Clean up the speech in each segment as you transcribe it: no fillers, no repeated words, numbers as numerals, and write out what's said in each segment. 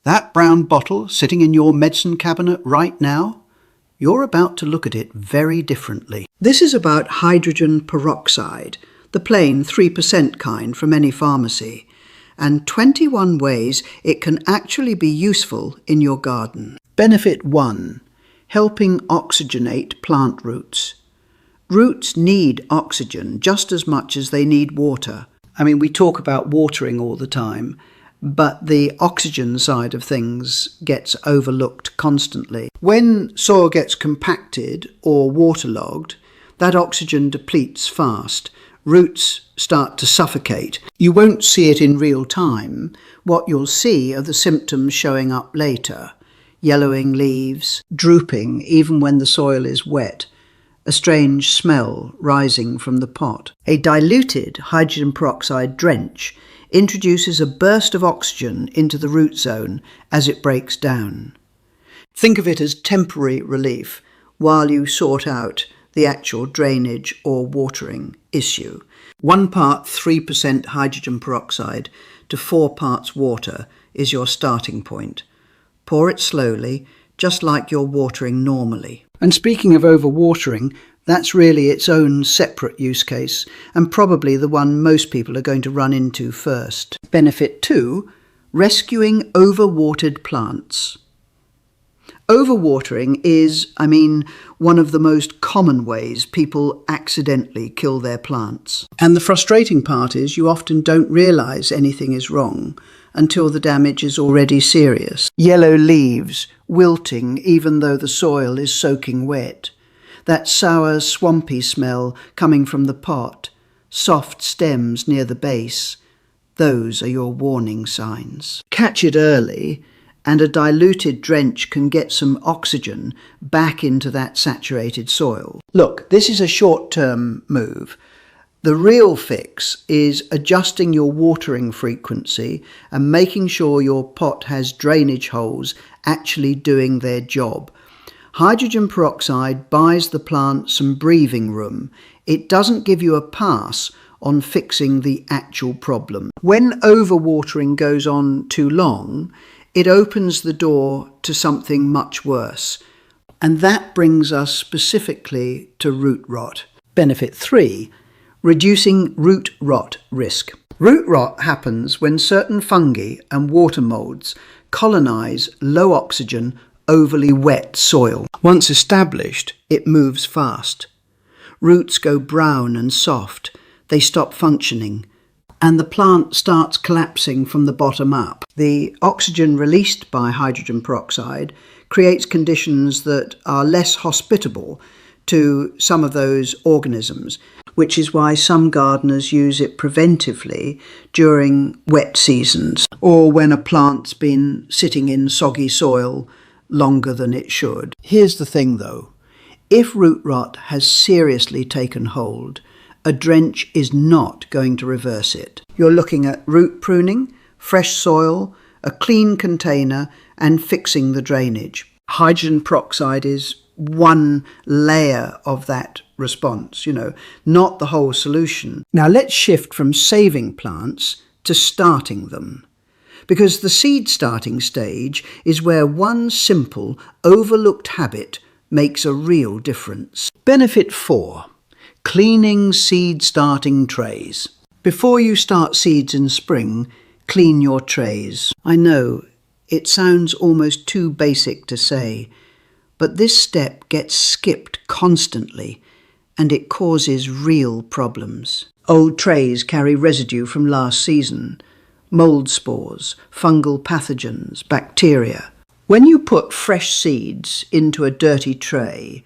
That brown bottle sitting in your medicine cabinet right now, you're about to look at it very differently. This is about hydrogen peroxide, the plain 3% kind from any pharmacy, and 21 ways it can actually be useful in your garden. Benefit 1. Helping oxygenate plant roots. Roots need oxygen just as much as they need water. I mean, we talk about watering all the time, but the oxygen side of things gets overlooked constantly. When soil gets compacted or waterlogged, that oxygen depletes fast. Roots start to suffocate. You won't see it in real time. What you'll see are the symptoms showing up later. Yellowing leaves, drooping even when the soil is wet, a strange smell rising from the pot. A diluted hydrogen peroxide drench introduces a burst of oxygen into the root zone as it breaks down. Think of it as temporary relief while you sort out the actual drainage or watering issue. 1 part 3% hydrogen peroxide to 4 parts water is your starting point. Pour it slowly, just like you're watering normally. And speaking of overwatering, that's really its own separate use case, and probably the one most people are going to run into first. Benefit 2, rescuing overwatered plants. Overwatering is, one of the most common ways people accidentally kill their plants. And the frustrating part is you often don't realise anything is wrong until the damage is already serious. Yellow leaves, wilting even though the soil is soaking wet. That sour, swampy smell coming from the pot, soft stems near the base, those are your warning signs. Catch it early, and a diluted drench can get some oxygen back into that saturated soil. Look, this is a short-term move. The real fix is adjusting your watering frequency and making sure your pot has drainage holes actually doing their job. Hydrogen peroxide buys the plant some breathing room. It doesn't give you a pass on fixing the actual problem. When overwatering goes on too long, it opens the door to something much worse. And that brings us specifically to root rot. Benefit 3, reducing root rot risk. Root rot happens when certain fungi and water molds colonise low oxygen, overly wet soil. Once established, it moves fast. Roots go brown and soft. They stop functioning, and the plant starts collapsing from the bottom up. The oxygen released by hydrogen peroxide creates conditions that are less hospitable to some of those organisms, which is why some gardeners use it preventively during wet seasons or when a plant's been sitting in soggy soil longer than it should. Here's the thing though, if root rot has seriously taken hold, a drench is not going to reverse it. You're looking at root pruning, fresh soil, a clean container, and fixing the drainage. Hydrogen peroxide is one layer of that response, not the whole solution. Now let's shift from saving plants to starting them, because the seed starting stage is where one simple, overlooked habit makes a real difference. Benefit 4. Cleaning seed starting trays. Before you start seeds in spring, clean your trays. I know, it sounds almost too basic to say, but this step gets skipped constantly, and it causes real problems. Old trays carry residue from last season, mold spores, fungal pathogens, bacteria. When you put fresh seeds into a dirty tray,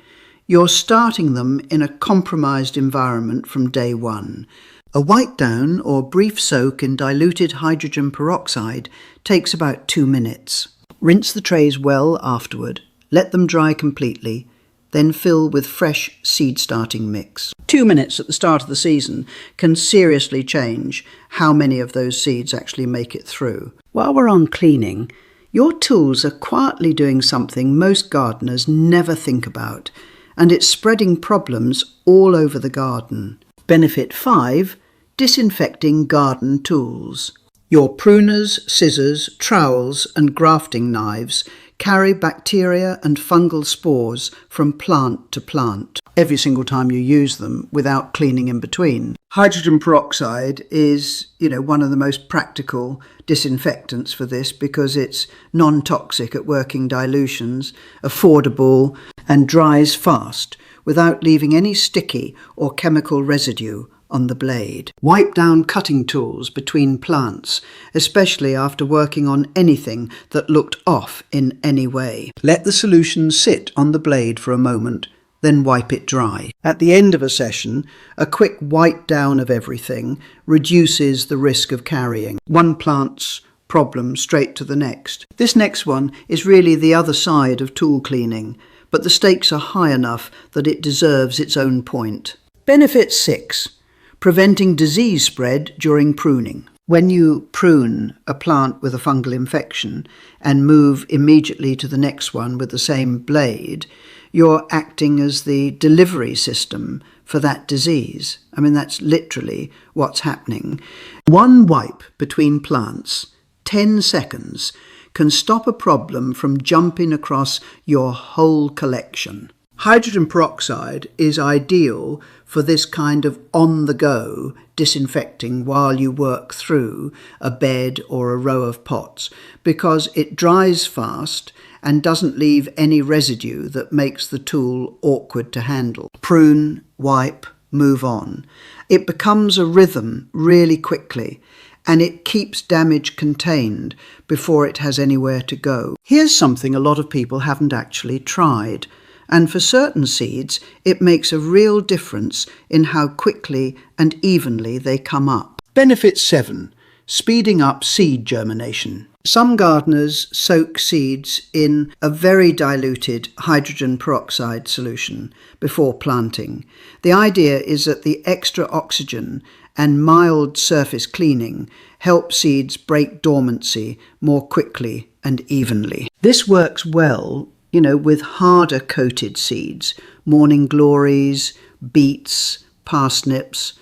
you're starting them in a compromised environment from day one. A wipe down or brief soak in diluted hydrogen peroxide takes about 2 minutes. Rinse the trays well afterward, let them dry completely, then fill with fresh seed starting mix. 2 minutes at the start of the season can seriously change how many of those seeds actually make it through. While we're on cleaning, your tools are quietly doing something most gardeners never think about, and it's spreading problems all over the garden. Benefit 5, disinfecting garden tools. Your pruners, scissors, trowels and grafting knives carry bacteria and fungal spores from plant to plant every single time you use them without cleaning in between. Hydrogen peroxide is, one of the most practical disinfectants for this because it's non-toxic at working dilutions, affordable and dries fast without leaving any sticky or chemical residue on the blade. Wipe down cutting tools between plants, especially after working on anything that looked off in any way. Let the solution sit on the blade for a moment, then wipe it dry. At the end of a session, a quick wipe down of everything reduces the risk of carrying one plant's problem straight to the next. This next one is really the other side of tool cleaning, but the stakes are high enough that it deserves its own point. Benefit 6. Preventing disease spread during pruning. When you prune a plant with a fungal infection and move immediately to the next one with the same blade, you're acting as the delivery system for that disease. That's literally what's happening. One wipe between plants, 10 seconds, can stop a problem from jumping across your whole collection. Hydrogen peroxide is ideal for this kind of on-the-go disinfecting while you work through a bed or a row of pots because it dries fast and doesn't leave any residue that makes the tool awkward to handle. Prune, wipe, move on. It becomes a rhythm really quickly and it keeps damage contained before it has anywhere to go. Here's something a lot of people haven't actually tried. And for certain seeds, it makes a real difference in how quickly and evenly they come up. Benefit 7. Speeding up seed germination. Some gardeners soak seeds in a very diluted hydrogen peroxide solution before planting. The idea is that the extra oxygen and mild surface cleaning help seeds break dormancy more quickly and evenly. This works well with harder coated seeds, morning glories, beets, parsnips.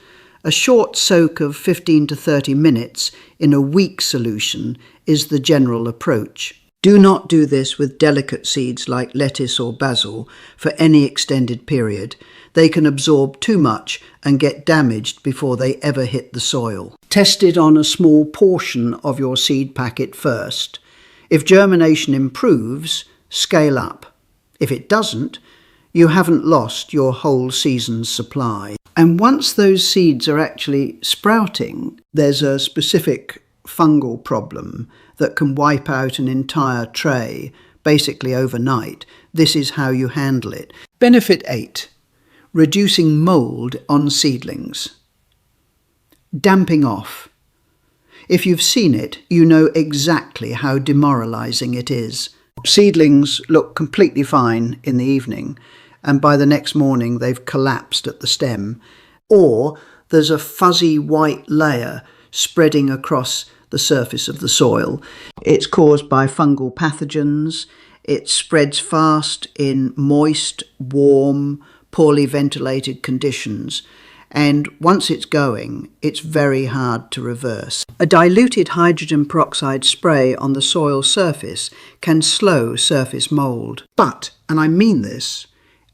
A short soak of 15 to 30 minutes in a weak solution is the general approach. Do not do this with delicate seeds like lettuce or basil for any extended period. They can absorb too much and get damaged before they ever hit the soil. Test it on a small portion of your seed packet first. If germination improves, scale up. If it doesn't, you haven't lost your whole season's supply. And once those seeds are actually sprouting, there's a specific fungal problem that can wipe out an entire tray, basically overnight. This is how you handle it. Benefit 8. Reducing mould on seedlings. Damping off. If you've seen it, you know exactly how demoralising it is. Seedlings look completely fine in the evening, and by the next morning they've collapsed at the stem, or there's a fuzzy white layer spreading across the surface of the soil. It's caused by fungal pathogens. It spreads fast in moist, warm, poorly ventilated conditions, and once it's going, it's very hard to reverse. A diluted hydrogen peroxide spray on the soil surface can slow surface mould. But, and I mean this,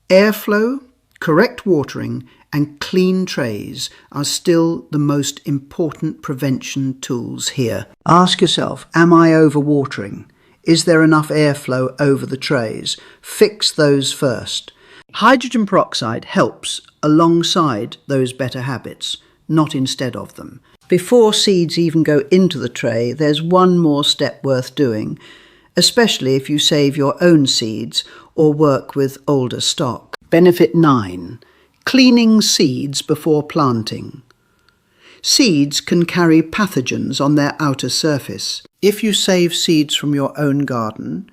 airflow, correct watering, and clean trays are still the most important prevention tools here. Ask yourself, am I overwatering? Is there enough airflow over the trays? Fix those first. Hydrogen peroxide helps alongside those better habits, not instead of them. Before seeds even go into the tray, there's one more step worth doing, especially if you save your own seeds or work with older stock. Benefit 9. Cleaning seeds before planting. Seeds can carry pathogens on their outer surface. If you save seeds from your own garden,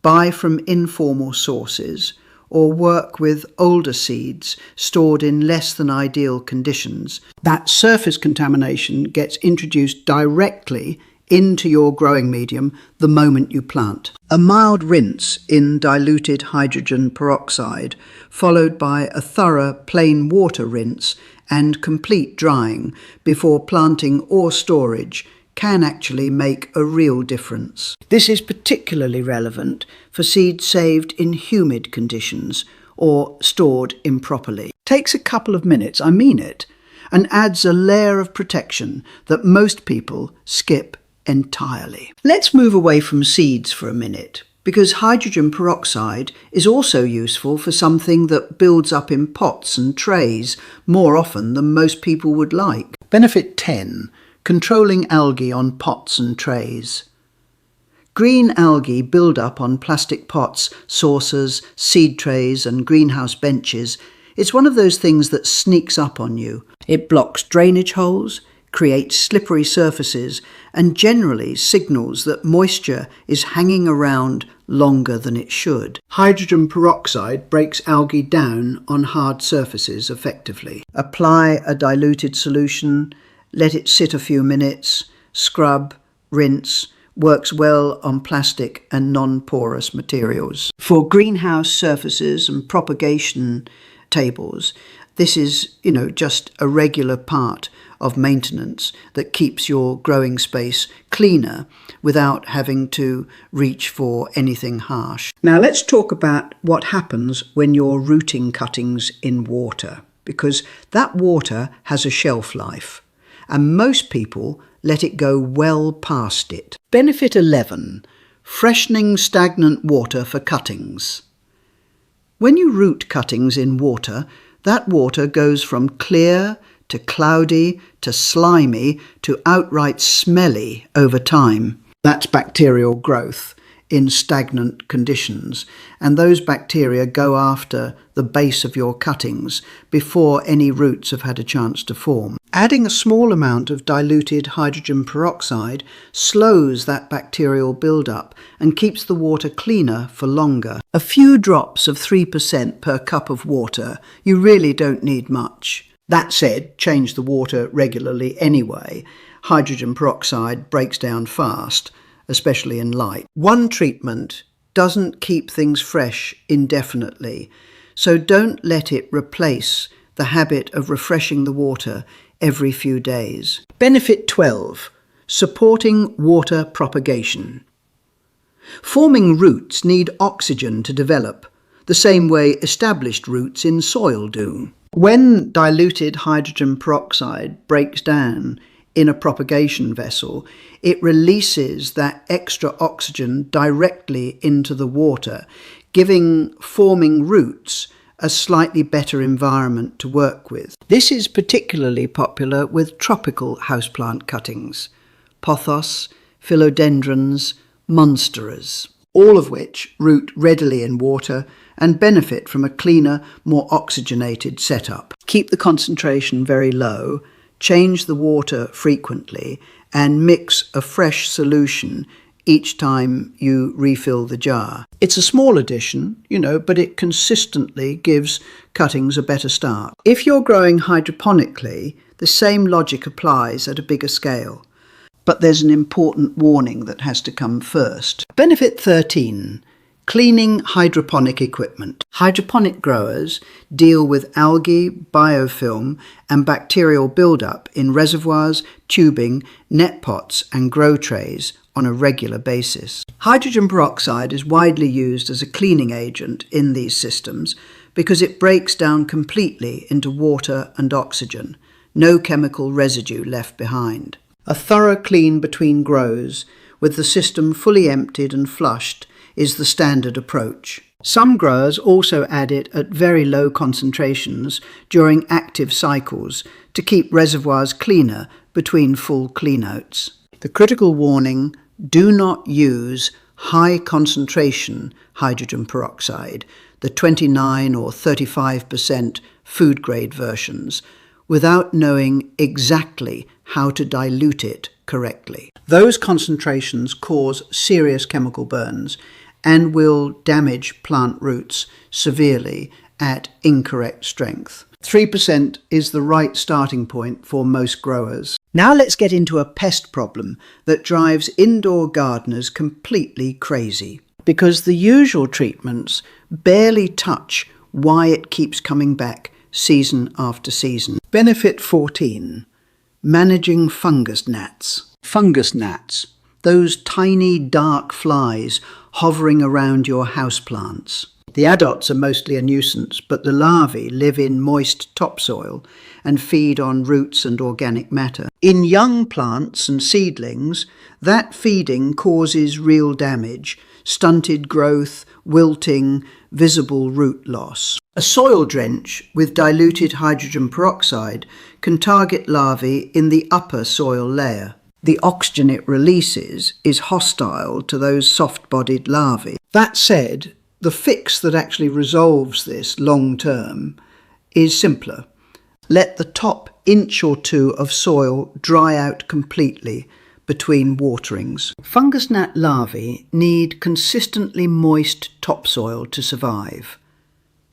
buy from informal sources, or work with older seeds stored in less than ideal conditions, that surface contamination gets introduced directly into your growing medium the moment you plant. A mild rinse in diluted hydrogen peroxide, followed by a thorough plain water rinse and complete drying before planting or storage, can actually make a real difference. This is particularly relevant for seeds saved in humid conditions or stored improperly. Takes a couple of minutes, I mean it, and adds a layer of protection that most people skip entirely. Let's move away from seeds for a minute, because hydrogen peroxide is also useful for something that builds up in pots and trays more often than most people would like. Benefit 10. Controlling algae on pots and trays. Green algae build up on plastic pots, saucers, seed trays and greenhouse benches. It's one of those things that sneaks up on you. It blocks drainage holes, creates slippery surfaces, and generally signals that moisture is hanging around longer than it should. Hydrogen peroxide breaks algae down on hard surfaces effectively. Apply a diluted solution, let it sit a few minutes, scrub, rinse. Works well on plastic and non-porous materials. For greenhouse surfaces and propagation tables, this is, just a regular part of maintenance that keeps your growing space cleaner without having to reach for anything harsh. Now let's talk about what happens when you're rooting cuttings in water, because that water has a shelf life, and most people let it go well past it. Benefit 11. Freshening stagnant water for cuttings. When you root cuttings in water, that water goes from clear to cloudy to slimy to outright smelly over time. That's bacterial growth in stagnant conditions, and those bacteria go after the base of your cuttings before any roots have had a chance to form. Adding a small amount of diluted hydrogen peroxide slows that bacterial buildup and keeps the water cleaner for longer. A few drops of 3% per cup of water, you really don't need much. That said, change the water regularly anyway. Hydrogen peroxide breaks down fast, especially in light. One treatment doesn't keep things fresh indefinitely, so don't let it replace the habit of refreshing the water every few days. Benefit 12. Supporting water propagation. Forming roots need oxygen to develop, the same way established roots in soil do. When diluted hydrogen peroxide breaks down in a propagation vessel, it releases that extra oxygen directly into the water, giving forming roots a slightly better environment to work with. This is particularly popular with tropical houseplant cuttings, pothos, philodendrons, monsteras, all of which root readily in water and benefit from a cleaner, more oxygenated setup. Keep the concentration very low, change the water frequently, and mix a fresh solution each time you refill the jar. It's a small addition, but it consistently gives cuttings a better start. If you're growing hydroponically, the same logic applies at a bigger scale. But there's an important warning that has to come first. Benefit 13. Cleaning hydroponic equipment. Hydroponic growers deal with algae, biofilm and bacterial buildup in reservoirs, tubing, net pots and grow trays on a regular basis. Hydrogen peroxide is widely used as a cleaning agent in these systems because it breaks down completely into water and oxygen, no chemical residue left behind. A thorough clean between grows, with the system fully emptied and flushed, is the standard approach. Some growers also add it at very low concentrations during active cycles to keep reservoirs cleaner between full cleanouts. The critical warning: do not use high concentration hydrogen peroxide, the 29 or 35% food grade versions, without knowing exactly how to dilute it correctly. Those concentrations cause serious chemical burns and will damage plant roots severely at incorrect strength. 3% is the right starting point for most growers. Now let's get into a pest problem that drives indoor gardeners completely crazy, because the usual treatments barely touch why it keeps coming back season after season. Benefit 14. Managing fungus gnats. Fungus gnats, those tiny dark flies hovering around your houseplants. The adults are mostly a nuisance, but the larvae live in moist topsoil and feed on roots and organic matter. In young plants and seedlings, that feeding causes real damage, stunted growth, wilting, visible root loss. A soil drench with diluted hydrogen peroxide can target larvae in the upper soil layer. The oxygen it releases is hostile to those soft-bodied larvae. That said, the fix that actually resolves this long term is simpler. Let the top inch or two of soil dry out completely between waterings. Fungus gnat larvae need consistently moist topsoil to survive.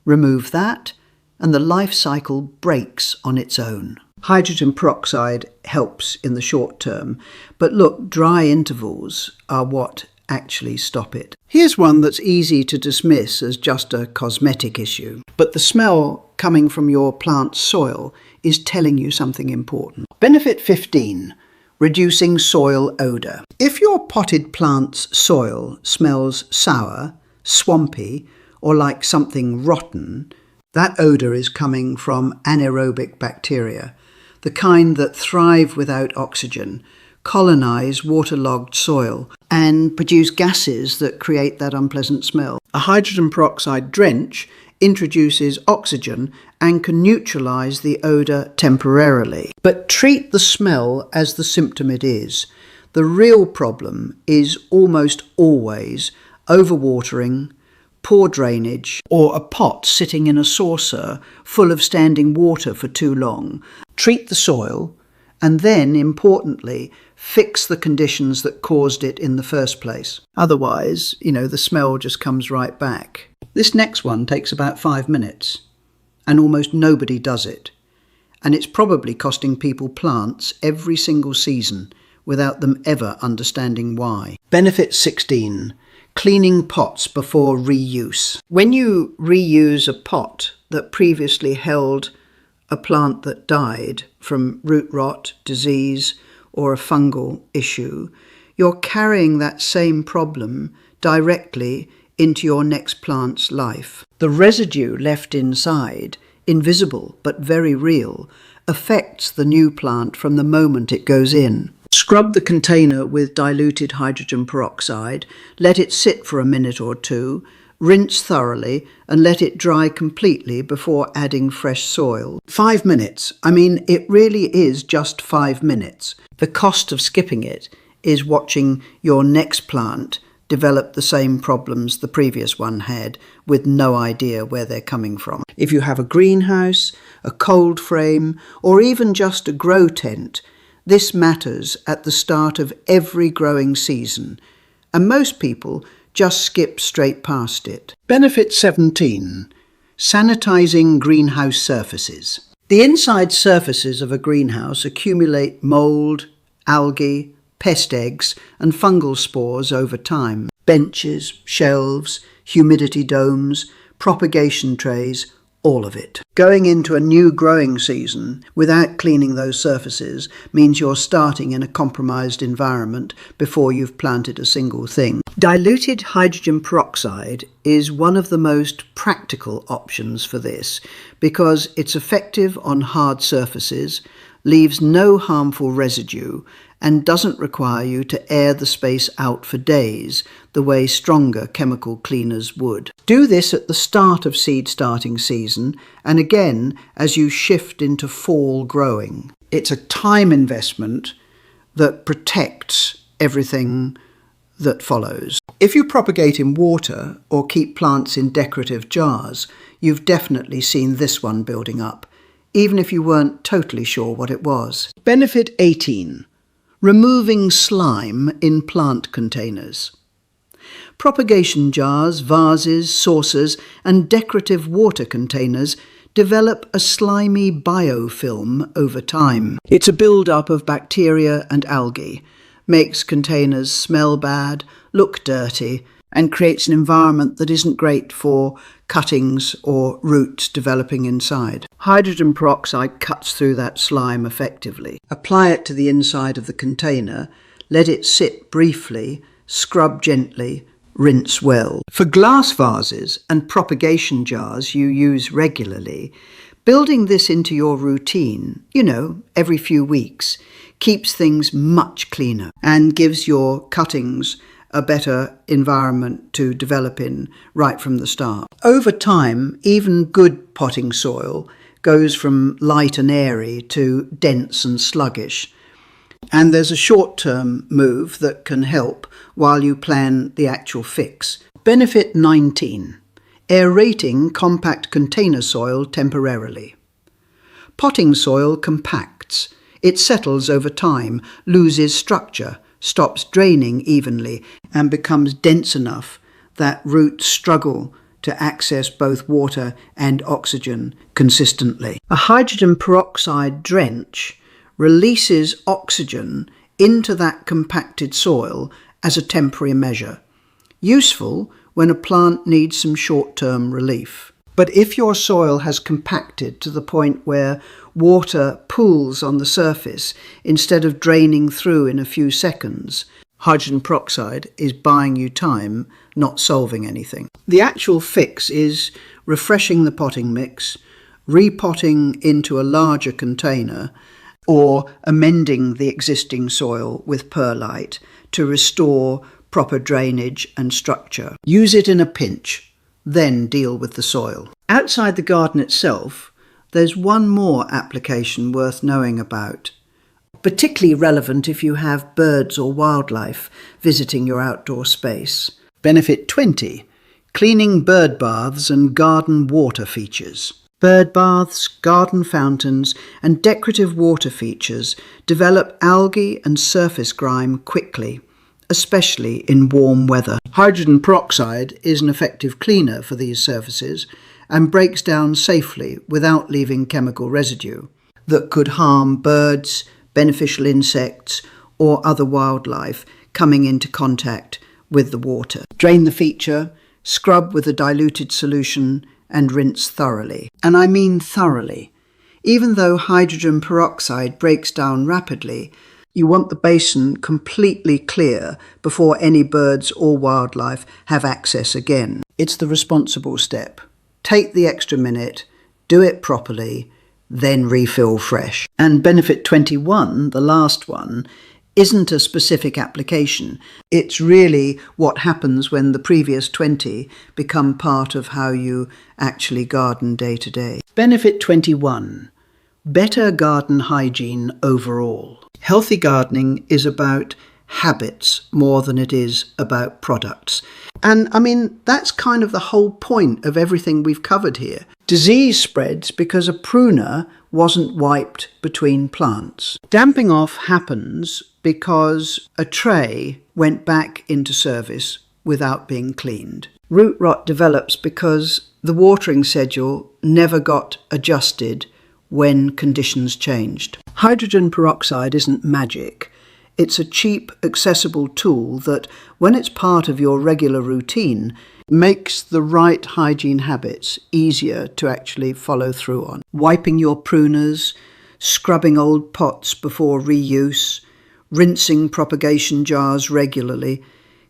Remove that and the life cycle breaks on its own. Hydrogen peroxide helps in the short term, but look, dry intervals are what actually stop it. Here's one that's easy to dismiss as just a cosmetic issue, but the smell coming from your plant's soil is telling you something important. Benefit 15. Reducing soil odour. If your potted plant's soil smells sour, swampy, or like something rotten, that odour is coming from anaerobic bacteria, the kind that thrive without oxygen, colonise waterlogged soil, and produce gases that create that unpleasant smell. A hydrogen peroxide drench introduces oxygen and can neutralise the odour temporarily. But treat the smell as the symptom it is. The real problem is almost always overwatering, poor drainage, or a pot sitting in a saucer full of standing water for too long. Treat the soil, and then, importantly, fix the conditions that caused it in the first place. Otherwise, the smell just comes right back. This next one takes about 5 minutes, and almost nobody does it. And it's probably costing people plants every single season without them ever understanding why. Benefit 16. Cleaning pots before reuse. When you reuse a pot that previously held a plant that died from root rot, disease, or a fungal issue, you're carrying that same problem directly into your next plant's life. The residue left inside, invisible but very real, affects the new plant from the moment it goes in. Scrub the container with diluted hydrogen peroxide, let it sit for a minute or two, rinse thoroughly and let it dry completely before adding fresh soil. 5 minutes. It really is just 5 minutes. The cost of skipping it is watching your next plant develop the same problems the previous one had with no idea where they're coming from. If you have a greenhouse, a cold frame, or even just a grow tent, this matters at the start of every growing season, and most people just skip straight past it. Benefit 17. Sanitizing greenhouse surfaces. The inside surfaces of a greenhouse accumulate mould, algae, pest eggs and fungal spores over time. Benches, shelves, humidity domes, propagation trays, all of it. Going into a new growing season without cleaning those surfaces means you're starting in a compromised environment before you've planted a single thing. Diluted hydrogen peroxide is one of the most practical options for this because it's effective on hard surfaces, leaves no harmful residue, and doesn't require you to air the space out for days the way stronger chemical cleaners would. Do this at the start of seed starting season and again as you shift into fall growing. It's a time investment that protects everything that follows. If you propagate in water or keep plants in decorative jars, you've definitely seen this one building up, even if you weren't totally sure what it was. Benefit 18. Removing slime in plant containers. Propagation jars, vases, saucers, and decorative water containers develop a slimy biofilm over time. It's a build-up of bacteria and algae, makes containers smell bad, look dirty, and creates an environment that isn't great for cuttings or roots developing inside. Hydrogen peroxide cuts through that slime effectively. Apply it to the inside of the container, let it sit briefly, scrub gently, rinse well. For glass vases and propagation jars you use regularly, building this into your routine, every few weeks, keeps things much cleaner and gives your cuttings a better environment to develop in right from the start. Over time, even good potting soil goes from light and airy to dense and sluggish. And there's a short-term move that can help while you plan the actual fix. Benefit 19. Aerating compact container soil temporarily. Potting soil compacts. It settles over time, loses structure, stops draining evenly, and becomes dense enough that roots struggle to access both water and oxygen consistently. A hydrogen peroxide drench releases oxygen into that compacted soil as a temporary measure, useful when a plant needs some short-term relief. But if your soil has compacted to the point where water pools on the surface instead of draining through in a few seconds, hydrogen peroxide is buying you time, not solving anything. The actual fix is refreshing the potting mix, repotting into a larger container, or amending the existing soil with perlite to restore proper drainage and structure. Use it in a pinch, then deal with the soil. Outside the garden itself, there's one more application worth knowing about, particularly relevant if you have birds or wildlife visiting your outdoor space. Benefit 20. Cleaning bird baths and garden water features. Bird baths, garden fountains, and decorative water features develop algae and surface grime quickly, especially in warm weather. Hydrogen peroxide is an effective cleaner for these surfaces and breaks down safely without leaving chemical residue that could harm birds, beneficial insects, or other wildlife coming into contact with the water. Drain the feature, scrub with a diluted solution, and rinse thoroughly. And I mean thoroughly. Even though hydrogen peroxide breaks down rapidly, you want the basin completely clear before any birds or wildlife have access again. It's the responsible step. Take the extra minute, do it properly, then refill fresh. And benefit 21, the last one, isn't a specific application. It's really what happens when the previous 20 become part of how you actually garden day to day. Benefit 21. Better garden hygiene overall. Healthy gardening is about habits more than it is about products. And that's kind of the whole point of everything we've covered here. Disease spreads because a pruner wasn't wiped between plants. Damping off happens because a tray went back into service without being cleaned. Root rot develops because the watering schedule never got adjusted when conditions changed. Hydrogen peroxide isn't magic. It's a cheap, accessible tool that, when it's part of your regular routine, makes the right hygiene habits easier to actually follow through on. Wiping your pruners, scrubbing old pots before reuse, rinsing propagation jars regularly,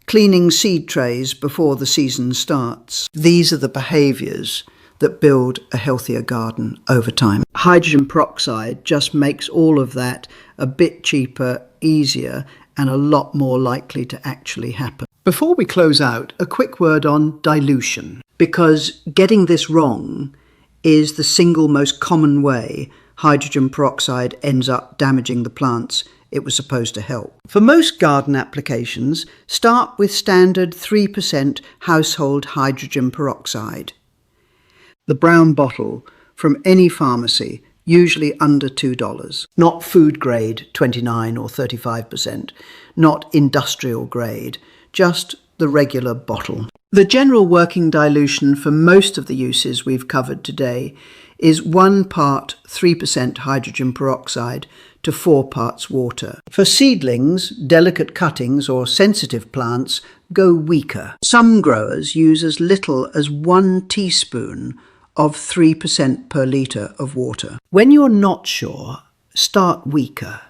cleaning seed trays before the season starts. These are the behaviours that build a healthier garden over time. Hydrogen peroxide just makes all of that a bit cheaper, easier, and a lot more likely to actually happen. Before we close out, a quick word on dilution, because getting this wrong is the single most common way hydrogen peroxide ends up damaging the plants it was supposed to help. For most garden applications, start with standard 3% household hydrogen peroxide. The brown bottle from any pharmacy, usually under $2. Not food grade 29 or 35%, not industrial grade, just the regular bottle. The general working dilution for most of the uses we've covered today is 1 part 3% hydrogen peroxide to 4 parts water. For seedlings, delicate cuttings or sensitive plants, go weaker. Some growers use as little as 1 teaspoon of 3% per litre of water. When you're not sure, start weaker.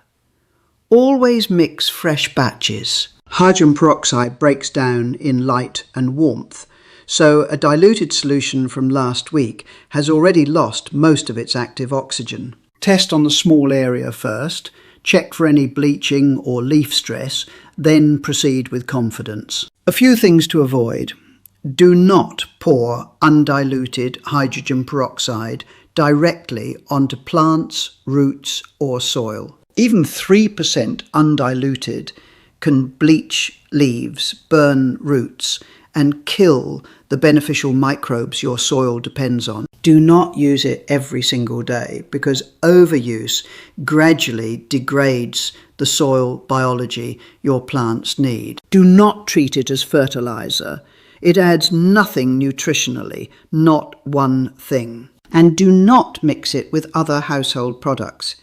Always mix fresh batches. Hydrogen peroxide breaks down in light and warmth, so a diluted solution from last week has already lost most of its active oxygen. Test on the small area first, check for any bleaching or leaf stress, then proceed with confidence. A few things to avoid. Do not pour undiluted hydrogen peroxide directly onto plants, roots or soil. Even 3% undiluted can bleach leaves, burn roots, and kill the beneficial microbes your soil depends on. Do not use it every single day because overuse gradually degrades the soil biology your plants need. Do not treat it as fertilizer. It adds nothing nutritionally, not one thing. And do not mix it with other household products.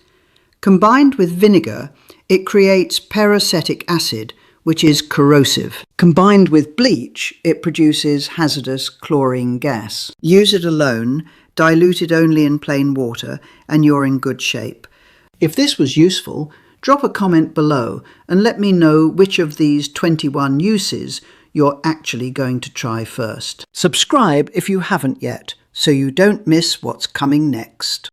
Combined with vinegar, it creates peracetic acid, which is corrosive. Combined with bleach, it produces hazardous chlorine gas. Use it alone, diluted only in plain water, and you're in good shape. If this was useful, drop a comment below and let me know which of these 21 uses you're actually going to try first. Subscribe if you haven't yet, so you don't miss what's coming next.